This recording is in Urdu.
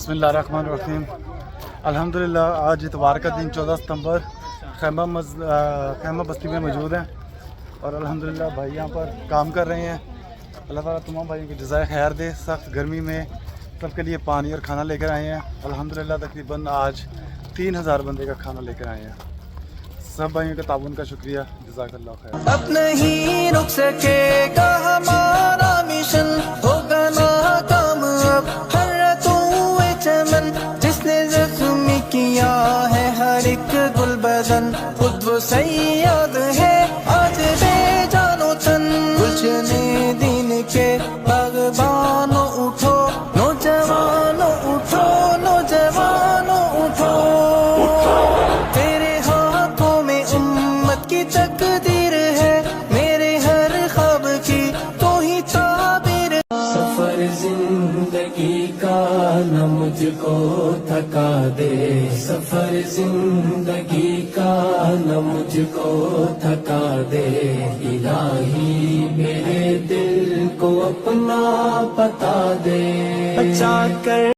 بسم اللہ الرحمن الرحیم۔ الحمدللہ آج اتوار کا دن 14 ستمبر خیمہ بستی میں موجود ہیں اور الحمدللہ بھائی یہاں پر کام کر رہے ہیں۔ اللہ تعالیٰ تمام بھائیوں کو جزائے خیر دے۔ سخت گرمی میں سب کے لیے پانی اور کھانا لے کر آئے ہیں۔ الحمدللہ تقریباً آج 3000 بندے کا کھانا لے کر آئے ہیں۔ سب بھائیوں کے تعاون کا شکریہ، جزاک اللہ خیر۔ اب نہیں رک سکے گا ہمارا مشن، ہوگا ناکام اب ہر توے چمن، جس نے زخمی کیا ہے ہر ایک گل بدن، خود وہ سیاد ہے آج بے جان و تن۔ گلشنے دین کے باغبانوں اٹھو، نوجوانوں اٹھو، نوجوانوں اٹھو، تیرے ہاتھوں میں امت کی تقدیر ہے، میرے ہر خواب کی تو ہی تعبیر۔ سفر زندگی کا نہ مجھ کو تھکا دے، سفر زندگی کا نہ مجھ کو تھکا دے، الہی میرے دل کو اپنا بتا دے، بچا کر